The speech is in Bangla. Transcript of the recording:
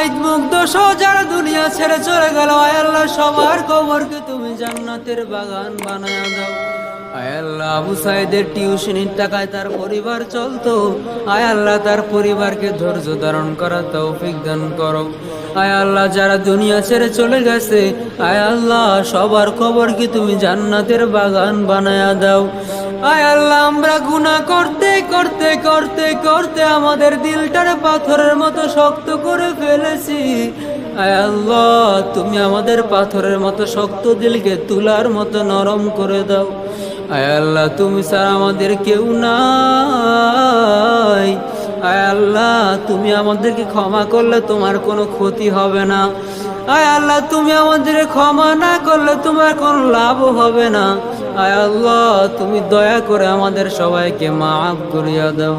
সাইদ মুগ্ধ সহ যারা দুনিয়া ছেড়ে চলে গেল, আয় আল্লাহ সবার কবরকে তুমি জান্নাতের বাগান বানায়া দাও। আয় আল্লাহ আবু সাইদের টিউশনির টাকায় তার পরিবার চলতো, আয় আল্লাহ তার পরিবারকে ধৈর্য ধারণ করার তৌফিক দান করো। আয় আল্লাহ যারা দুনিয়া ছেড়ে চলে গেছে, আয় আল্লাহ সবার কবরকে তুমি জান্নাতের বাগান বানায়া দাও। আয় আল্লাহ আমরা গুনাহ করতে করতে করতে করতে আমাদের দিলটারে পাথরের মতো শক্ত করে ফেলেছি। আয় আল্লাহ তুমি আমাদের পাথরের মতো শক্ত দিলকে তুলার মতো নরম করে দাও। আয় আল্লাহ তুমি ছাড়া আমাদের কেউ নাই। আয় আল্লাহ তুমি আমাদেরকে ক্ষমা করলে তোমার কোনো ক্ষতি হবে না। আয় আল্লাহ তুমি আমাদের ক্ষমা না করলে তোমার কোনো লাভ হবে না। আয় আল্লাহ তুমি দয়া করে আমাদের সবাইকে মাফ করিয়া দাও।